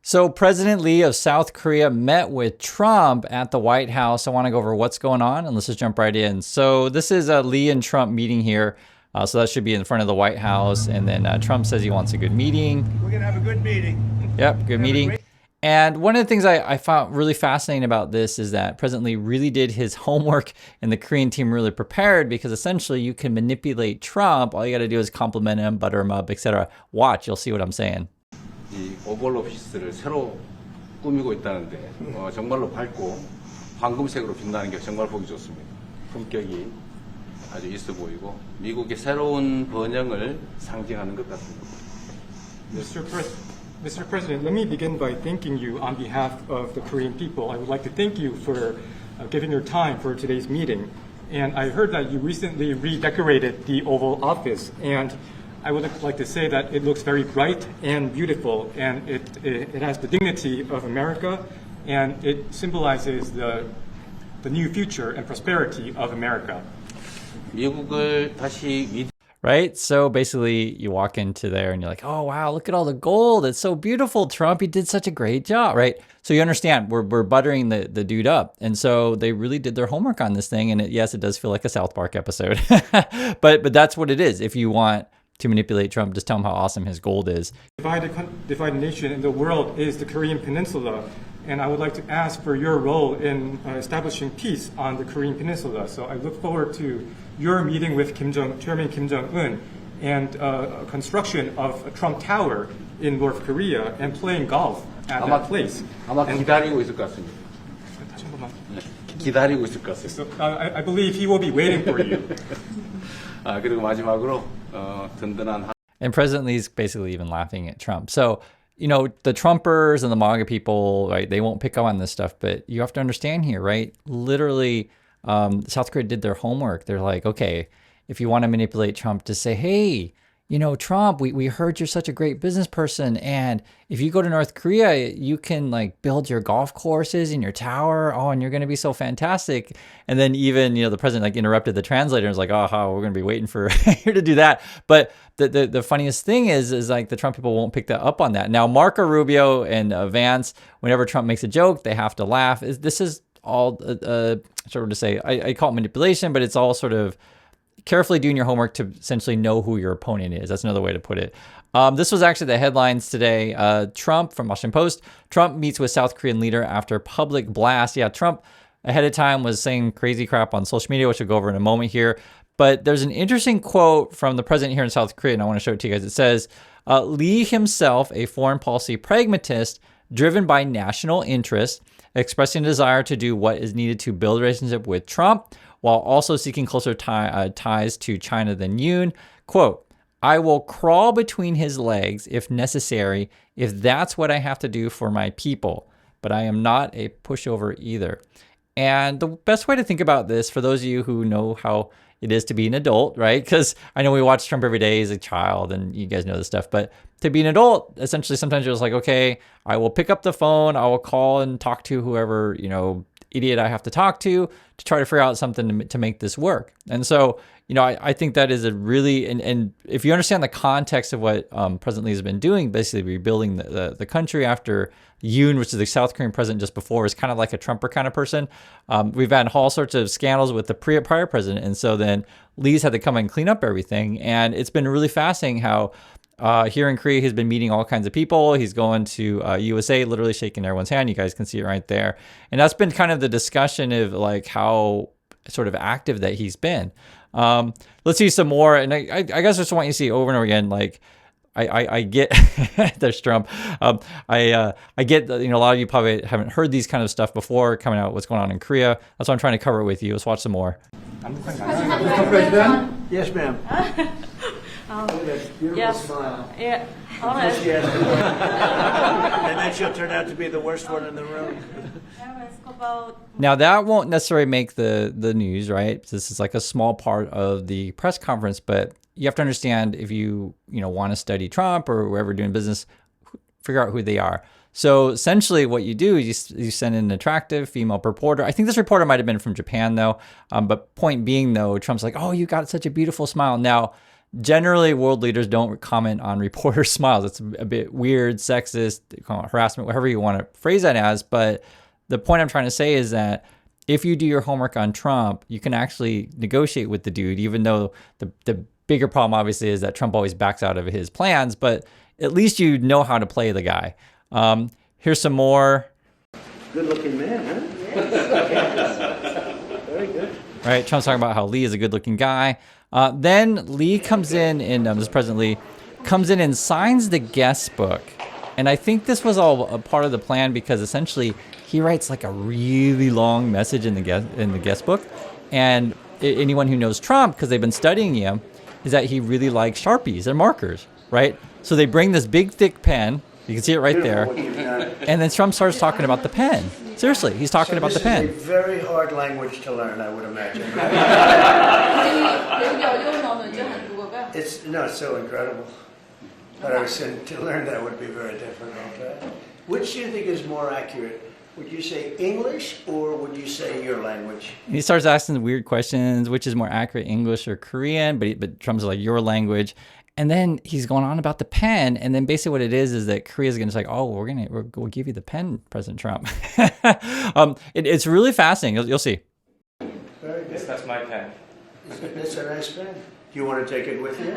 So President Lee of South Korea met with Trump at the White House. I want to go over what's going on, and let's just jump right in. So this is a Lee and Trump meeting here. So that should be in front of the White House. And then Trump says he wants a good meeting. We're going to have a good meeting. Yep, good meeting. And one of the things I found really fascinating about this is that President Lee really did his homework and the Korean team really prepared, because essentially you can manipulate Trump. All you got to do is compliment him, butter him up, etc. Watch, you'll see what I'm saying. 이 오벌 오피스를 새로 꾸미고 있다는데 정말로 밝고 황금색으로 빛나는 게 정말 보기 좋습니다. 품격이 아주 있어 보이고 미국의 새로운 번영을 상징하는 것 같습니다. Mr. President, let me begin by thanking you on behalf of the Korean people. I would like to thank you for giving your time for today's meeting. And I heard that you recently redecorated the Oval Office, and I would like to say that it looks very bright and beautiful, and it has the dignity of America, and it symbolizes the new future and prosperity of America. 미국을 다시 Right? So basically you walk into there and you're like, oh, wow, look at all the gold. It's so beautiful, Trump. You did such a great job, right? So you understand, we're buttering the dude up. And so they really did their homework on this thing. And yes, it does feel like a South Park episode. but that's what it is. If you want to manipulate Trump, just tell him how awesome his gold is. Divided nation in the world is the Korean Peninsula. And I would like to ask for your role in establishing peace on the Korean Peninsula. So I look forward to your meeting with Chairman Kim Jong-un and construction of a Trump Tower in North Korea and playing golf at that place. 아마 기다리고 있을 것 같습니다. 기다리고 있을 것 같습니다. So I believe he will be waiting for you. 그리고 마지막으로 든든한 And President Lee's basically even laughing at Trump. So, you know, the Trumpers and the MAGA people, right, they won't pick up on this stuff, but you have to understand here, right? Literally, South Korea did their homework. They're like, okay, if you want to manipulate Trump, to say, hey, you know, Trump, we heard you're such a great business person, and if you go to North Korea, you can like build your golf courses in your tower. Oh, and you're going to be so fantastic. And then even, you know, the president like interrupted the translator and was like, oh, we're going to be waiting for here to do that. But the funniest thing is like the Trump people won't pick that up on that. Now, Marco Rubio and Vance, whenever Trump makes a joke, they have to laugh. This is all sort of to say, I call it manipulation, but it's all sort of carefully doing your homework to essentially know who your opponent is. That's another way to put it. This was actually the headlines today. Trump from Washington Post, Trump meets with South Korean leader after public blast. Yeah, Trump ahead of time was saying crazy crap on social media, which we'll go over in a moment here. But there's an interesting quote from the president here in South Korea, and I want to show it to you guys. It says, Lee himself, a foreign policy pragmatist driven by national interest, expressing a desire to do what is needed to build a relationship with Trump, while also seeking closer ties to China than Yoon. Quote, I will crawl between his legs if necessary, if that's what I have to do for my people. But I am not a pushover either. And the best way to think about this, for those of you who know how it is to be an adult, right? Because I know we watch Trump every day as a child, and you guys know this stuff. But to be an adult, essentially, sometimes you're just like, okay, I will pick up the phone, I will call and talk to whoever, you know, idiot I have to talk to try to figure out something to make this work. And so, you know, I think that is a really, and if you understand the context of what President Lee has been doing, basically rebuilding the country after Yoon, which is the South Korean president just before, is kind of like a Trumper kind of person. We've had all sorts of scandals with the prior president. And so then Lee's had to come and clean up everything. And it's been really fascinating how here in Korea, he's been meeting all kinds of people. He's going to USA, literally shaking everyone's hand. You guys can see it right there. And that's been kind of the discussion of like how sort of active that he's been. Let's see some more. And I guess I just want you to see over and over again, like, I get, there's Trump. I get that, you know, a lot of you probably haven't heard these kind of stuff before coming out, what's going on in Korea. That's why I'm trying to cover it with you. Let's watch some more. Mr. President? Yes, ma'am. Beautiful Yes. smile. Yeah, Yes, honest. yes. And then she'll turn out to be the worst one in the room. Now that won't necessarily make the news, right? This is like a small part of the press conference, but you have to understand if you want to study Trump or whoever doing business, figure out who they are. So essentially what you do is you send in an attractive female reporter. I think this reporter might have been from Japan though. But point being though, Trump's like, oh, you got such a beautiful smile. Now, Generally, world leaders don't comment on reporter smiles. It's a bit weird, sexist, harassment, whatever you want to phrase that as. But the point I'm trying to say is that if you do your homework on Trump, you can actually negotiate with the dude, even though the bigger problem, obviously, is that Trump always backs out of his plans. But at least you know how to play the guy. Here's some more. Good-looking man, huh? Very good. Right, Trump's talking about how Lee is a good-looking guy. Then Lee comes in, and this President Lee comes in and signs the guest book. And I think this was all a part of the plan because essentially he writes like a really long message in the guest book. And anyone who knows Trump, because they've been studying him, is that he really likes Sharpies and markers, right? So they bring this big, thick pen. You can see it right there. And then Trump starts talking about the pen. Seriously, he's talking about the pen. This is a very hard language to learn, I would imagine. It's so incredible. But I was saying to learn that would be very difficult. Which do you think is more accurate? Would you say English or would you say your language? He starts asking weird questions, which is more accurate, English or Korean? But Trump's like, your language. And then he's going on about the pen, and then basically what it is that Korea's going to say, "Oh, we'll give you the pen, President Trump." It's really fascinating. You'll see. Very good. Yes, that's my pen. It's a nice pen. Do you want to take it with you?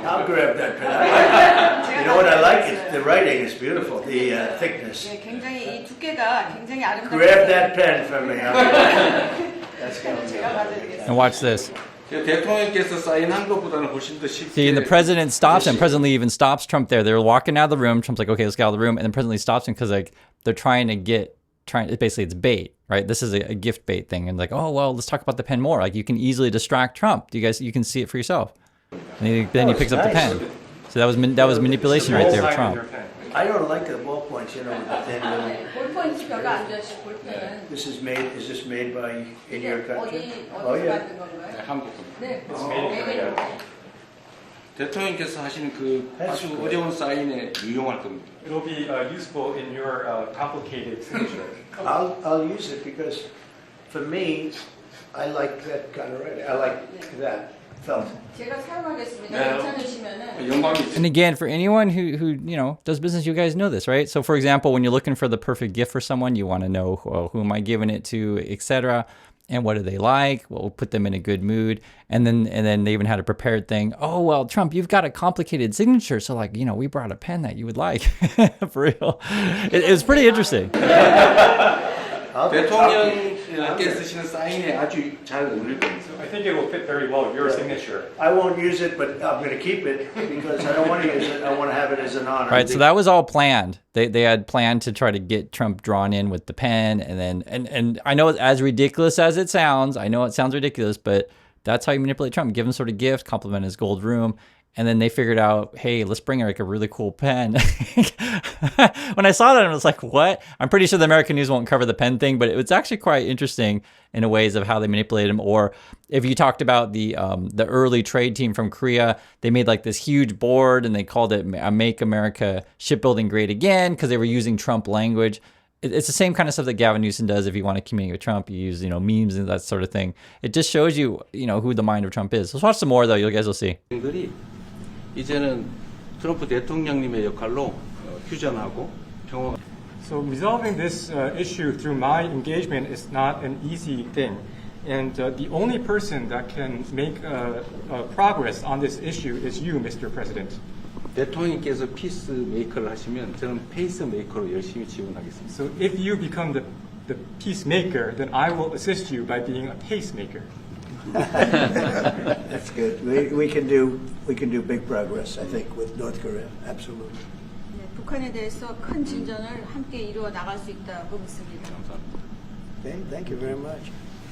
I'll grab that pen. You know what I like? The writing is beautiful. The thickness. 굉장히 이 두께가 굉장히 아름답고. Grab that pen from me. That's going to be. And watch this. 대통령께서 사인한 것보다는 훨씬 더 쉽게. See, and the president stops him. President Lee even stops Trump there. They're walking out of the room. Trump's like, okay, let's get out of the room. And then President Lee stops him because like they're trying to basically it's bait, right? This is a gift bait thing. And like, oh, well, let's talk about the pen more. Like you can easily distract Trump. You can see it for yourself. And then he picks up the pen. So that was manipulation right there of Trump. I don't like the ballpoints, with the thin little. 볼펜이 별로 안 좋아하시고 볼펜은. Is this made by in your country? 어디서 만든 건가요? 네, 한국. 네. 대통령께서 하시는 그 아주 어려운 사인에 유용할 겁니다. It'll be useful in your complicated signature. I'll use it because for me, I like that kind of writing. I like that felt. 제가 사용하겠습니다. 괜찮으시면은. 영광이. And again, for anyone who does business, you guys know this, right? So for example, when you're looking for the perfect gift for someone, you want to know who am I giving it to, etc. And what do they like? What will put them in a good mood? And then they even had a prepared thing. Oh, well, Trump, you've got a complicated signature. So like, we brought a pen that you would like. For real. It was pretty interesting. 대통령께 쓰시는 사인에 아주 잘 어울릴 겁니다. I think it will fit very well your signature. I won't use it, but I'm going to keep it because I don't want to use it. I want to have it as an honor. Right, so that was all planned. They had planned to try to get Trump drawn in with the pen, and I know as ridiculous as it sounds, I know it sounds ridiculous, but that's how you manipulate Trump. Give him sort of gift, compliment his gold room, and then they figured out, hey, let's bring her like a really cool pen. When I saw that, I was like, what? I'm pretty sure the American news won't cover the pen thing, but it was actually quite interesting in a ways of how they manipulated him. Or if you talked about the early trade team from Korea, they made like this huge board and they called it Make America Shipbuilding Great Again because they were using Trump language. It's the same kind of stuff that Gavin Newsom does. If you want to communicate with Trump, you use, memes and that sort of thing. It just shows you, who the mind of Trump is. Let's watch some more though. You guys will see. 이제는 트럼프 대통령님의 역할로 휴전하고 평화. So resolving this issue through my engagement is not an easy thing. And the only person that can make progress on this issue is you, Mr. President. 대통령께서 피스 메이커를 하시면 저는 페이스 메이커로 열심히 지원하겠습니다. So if you become the peacemaker, then I will assist you by being a pacemaker. That's good. We can do big progress, I think, with North Korea. Absolutely. 네, 북한에 대해서 큰 진전을 함께 이루어 나갈 수 있다고 믿습니다. Okay, thank you very much.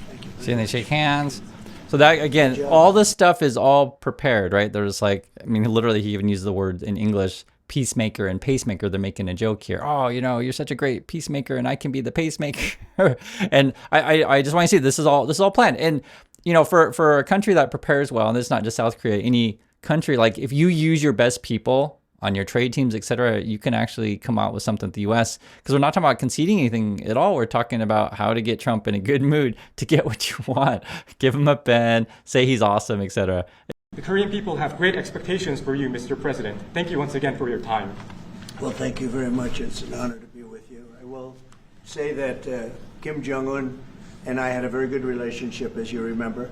Thank you. See, and they shake hands. So that, again, all this stuff is all prepared, right? There's literally he even used the word in English, peacemaker and pacemaker. They're making a joke here. Oh, you're such a great peacemaker and I can be the pacemaker. And I just want to see this is all planned. And, for a country that prepares well, and it's not just South Korea, any country, like if you use your best people, on your trade teams, etc., you can actually come out with something with the U.S. Because we're not talking about conceding anything at all. We're talking about how to get Trump in a good mood to get what you want. Give him a pen, say he's awesome, etc. The Korean people have great expectations for you, Mr. President. Thank you once again for your time. Well, thank you very much. It's an honor to be with you. I will say that Kim Jong-un and I had a very good relationship, as you remember,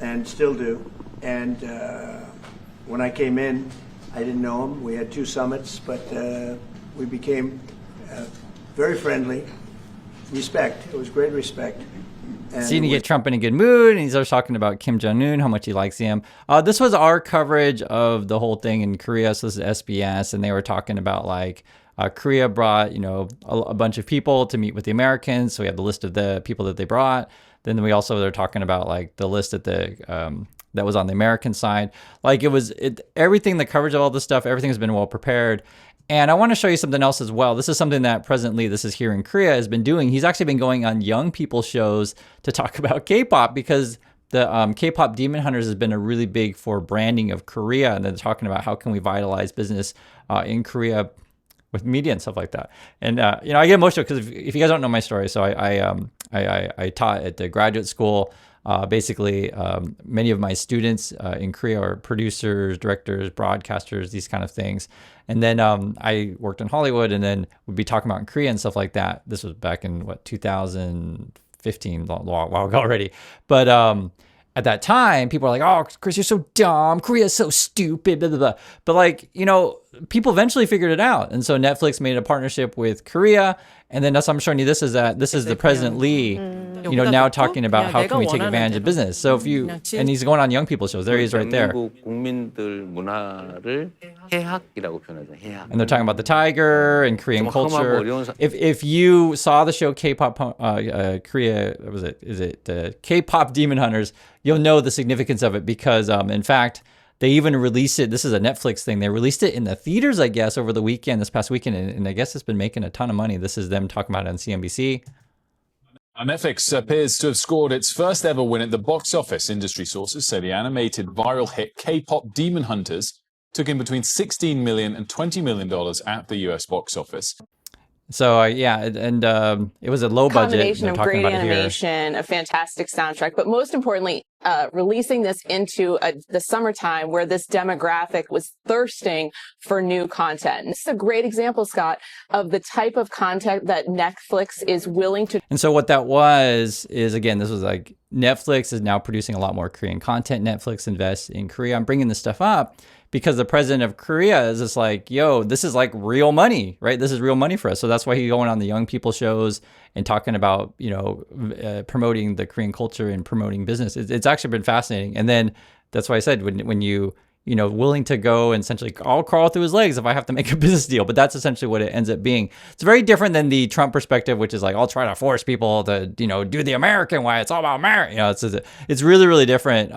and still do. And when I came in, I didn't know him. We had 2 summits, but we became very friendly. Respect. It was great respect. And seeing to get Trump in a good mood, and he's always talking about Kim Jong-un, how much he likes him. This was our coverage of the whole thing in Korea. So this is SBS, and they were talking about like Korea brought, a bunch of people to meet with the Americans. So we have the list of the people that they brought. Then we also they're talking about like the list that that was on the American side. Like everything, the coverage of all this stuff, everything has been well prepared. And I want to show you something else as well. This is something that President Lee, this is here in Korea, has been doing. He's actually been going on young people shows to talk about K-pop because the K-pop Demon Hunters has been a really big for branding of Korea. And they're talking about how can we vitalize business in Korea with media and stuff like that. And, I get emotional because if you guys don't know my story, so I taught at the graduate school. Basically, many of my students in Korea are producers, directors, broadcasters, these kind of things. And then I worked in Hollywood and then would be talking about in Korea and stuff like that. This was back in, 2015, a while ago already. But at that time, people were like, oh, Chris, you're so dumb. Korea's so stupid, blah, blah, blah. But people eventually figured it out. And so Netflix made a partnership with Korea. And then that's what I'm showing you. This is the President Lee, now talking about how can we take advantage of business. So and he's going on young people shows. There he is right there. And they're talking about the tiger and Korean culture. If you saw the show K-pop, Korea, what was it? Is it K-pop Demon Hunters? You'll know the significance of it because, in fact, they even released it. This is a Netflix thing. They released it in the theaters, I guess, over the weekend, this past weekend. And I guess it's been making a ton of money. This is them talking about it on CNBC. Netflix appears to have scored its first ever win at the box office. Industry sources say the animated viral hit K-pop Demon Hunters took in between $16 million and $20 million at the US box office. So it was a low budget. Combination of great animation, a fantastic soundtrack, but most importantly, releasing this into the summertime where this demographic was thirsting for new content. And this is a great example, Scott, of the type of content that Netflix is willing to. And so what that was is, again, this was like Netflix is now producing a lot more Korean content. Netflix invests in Korea. I'm bringing this stuff up because the president of Korea is just like, yo, this is like real money, right? This is real money for us. So that's why he's going on the young people shows and talking about, promoting the Korean culture and promoting business. It's actually been fascinating. And then that's why I said when you willing to go and essentially, I'll crawl through his legs if I have to make a business deal. But that's essentially what it ends up being. It's very different than the Trump perspective, which is like, I'll try to force people to, do the American way. It's all about America. It's really, really different.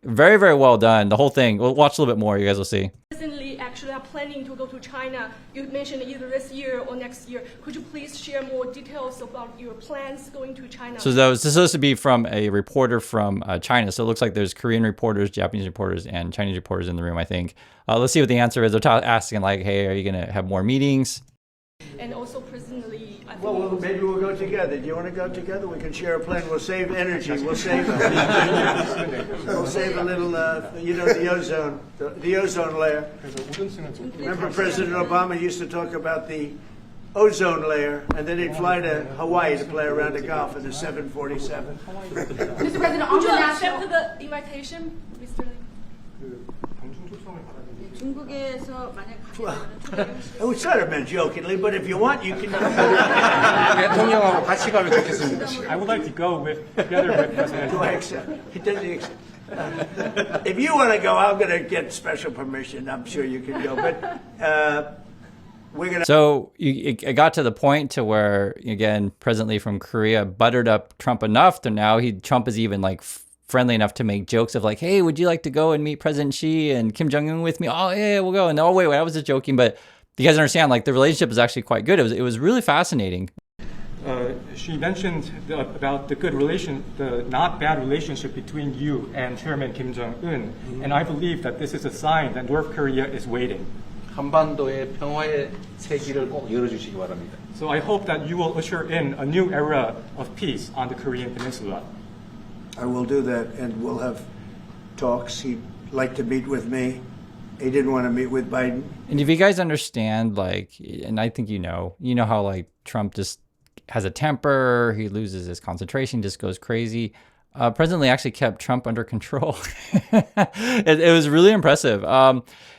Very, very well done. The whole thing. We'll watch a little bit more. You guys will see. Recently, actually, are planning to go to China. You mentioned either this year or next year. Could you please share more details about your plans going to China? So that was supposed to be from a reporter from China. So it looks like there's Korean reporters, Japanese reporters, and Chinese reporters in the room, I think. Let's see what the answer is. They're asking like, hey, are you going to have more meetings? And also, personally, I think... Well, maybe we'll go together. Do you want to go together? We can share a plane. We'll save energy. We'll save a little, the ozone layer. Remember President Obama used to talk about the ozone layer, and then he'd fly to Hawaii to play around the golf in the 747. Mr. President, would you accept the invitation, Mr. Lee? 중국에서 만약 I was sort of meant jokingly, but if you want, you can. 대통령하고 같이 가면 좋겠습니다. I would like to go together with President. Do I accept? He doesn't accept. If you want to go, I'm going to get special permission. I'm sure you can go, but we're going to. So it got to the point to where, again, President Lee from Korea buttered up Trump enough to now Trump is even like friendly enough to make jokes of like, hey, would you like to go and meet President Xi and Kim Jong-un with me? Oh, yeah, we'll go. And oh, wait, I was just joking. But you guys understand, like the relationship is actually quite good. It was really fascinating. She mentioned about the not bad relationship between you and Chairman Kim Jong-un. And I believe that this is a sign that North Korea is waiting. 한반도의 평화의 새 길을 꼭 열어주시기 바랍니다. So I hope that you will usher in a new era of peace on the Korean Peninsula. I will do that, and we'll have talks. He'd like to meet with me. He didn't want to meet with Biden. And if you guys understand, like, and I think you know how like Trump just has a temper, he loses his concentration, just goes crazy. President Lee actually kept Trump under control. It was really impressive.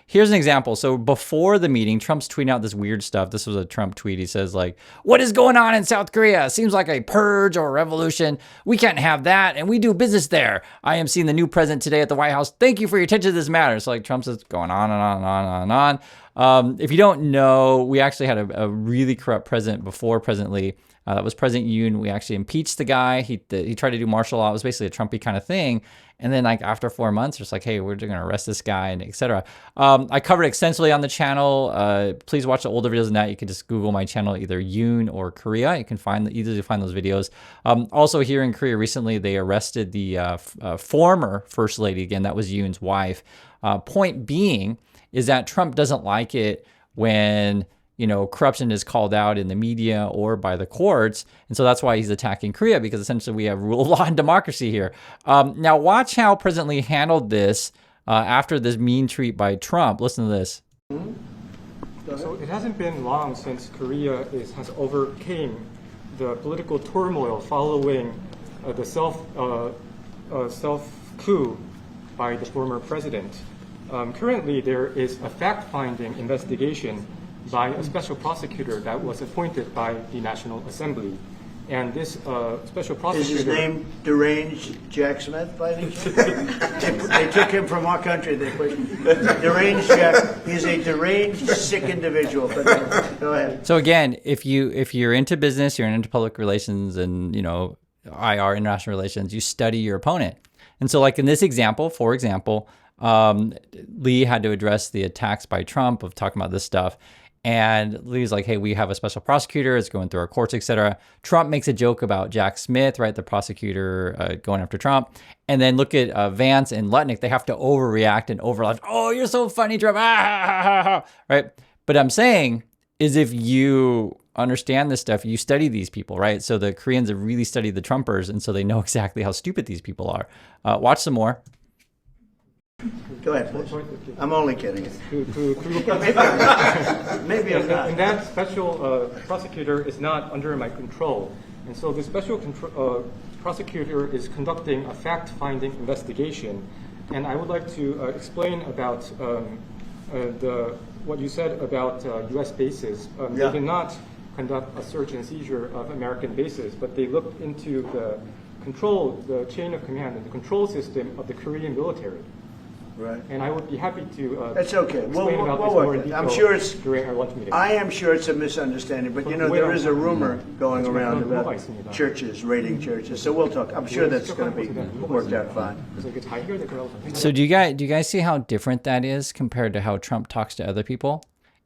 Here's an example. So before the meeting, Trump's tweeting out this weird stuff. This was a Trump tweet. He says like, "What is going on in South Korea? Seems like a purge or a revolution. We can't have that. And we do business there. I am seeing the new president today at the White House. Thank you for your attention to this matter." So like Trump's just going on and on and on and on. If you don't know, we actually had a really corrupt president before President Lee. That was President Yoon. We actually impeached the guy. He tried to do martial law. It was basically a Trumpy kind of thing. And then like after 4 months, it's like, hey, we're going to arrest this guy and etc. I covered extensively on the channel. Please watch the older videos than that. You can just Google my channel, either Yoon or Korea. You can easily find those videos. Also here in Korea recently, they arrested the former first lady. Again, that was Yoon's wife. Point being is that Trump doesn't like it when corruption is called out in the media or by the courts. And so that's why he's attacking Korea, because essentially we have rule of law and democracy here. Now watch how President Lee handled this after this mean tweet by Trump. Listen to this. So it hasn't been long since Korea has overcame the political turmoil following the self-coup by the former president. Currently, there is a fact-finding investigation by a special prosecutor that was appointed by the National Assembly. And this special prosecutor... Is his name deranged Jack Smith, by any chance? They took him from our country. They put deranged Jack. He's a deranged, sick individual. But go ahead. So again, if you're into business, you're into public relations and, IR, international relations, you study your opponent. And so like in this example, for example, Lee had to address the attacks by Trump of talking about this stuff. And Lee's like, hey, we have a special prosecutor. It's going through our courts, etc. Trump makes a joke about Jack Smith, right? The prosecutor going after Trump. And then look at Vance and Lutnick. They have to overreact and overlaugh. Oh, you're so funny, Trump. Right? But I'm saying is if you understand this stuff, you study these people, right? So the Koreans have really studied the Trumpers. And so they know exactly how stupid these people are. Watch some more. Go ahead, please. I'm only kidding. Maybe I'm not. And that special prosecutor is not under my control. And so the special prosecutor is conducting a fact-finding investigation. And I would like to explain about what you said about U.S. bases. They did not conduct a search and seizure of American bases, but they looked into the chain of command and the control system of the Korean military. Right. And I would be happy to That's okay. explain about this we'll more in detail I'm sure it's during our lunch meeting. I am sure it's a misunderstanding, but there is a rumor going around about churches raiding churches. So we'll talk. I'm sure that's going to be worked out fine. So do you guys see how different that is compared to how Trump talks to other people?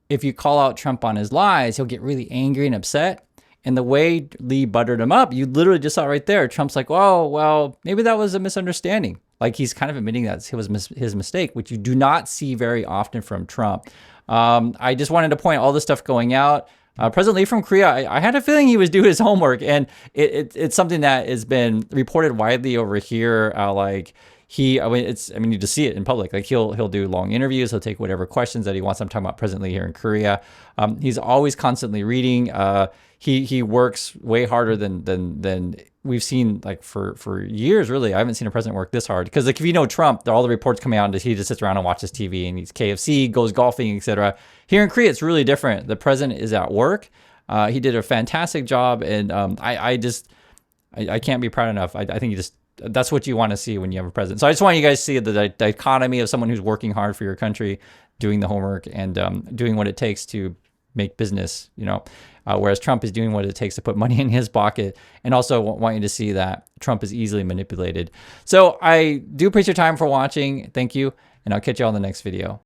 If you call out Trump on his lies, he'll get really angry and upset. And the way Lee buttered him up, you literally just saw right there. Trump's like, oh, well, maybe that was a misunderstanding. Like he's kind of admitting that it was his mistake, which you do not see very often from Trump. I just wanted to point all this stuff going out. President Lee from Korea, I had a feeling he was doing his homework, and it's something that has been reported widely over here. You just see it in public. Like he'll do long interviews. He'll take whatever questions that he wants. I'm talking about President Lee here in Korea. He's always constantly reading. He works way harder than we've seen like for years. Really, I haven't seen a president work this hard. Because like if you know Trump, all the reports coming out, and he just sits around and watches TV and eats KFC, goes golfing, etc. Here in Korea, it's really different. The president is at work. He did a fantastic job, and I can't be proud enough. I think that's what you want to see when you have a president. So I just want you guys to see the dichotomy of someone who's working hard for your country, doing the homework, and doing what it takes to make business, whereas Trump is doing what it takes to put money in his pocket, and also want you to see that Trump is easily manipulated. So I do appreciate your time for watching. Thank you, and I'll catch you all in the next video.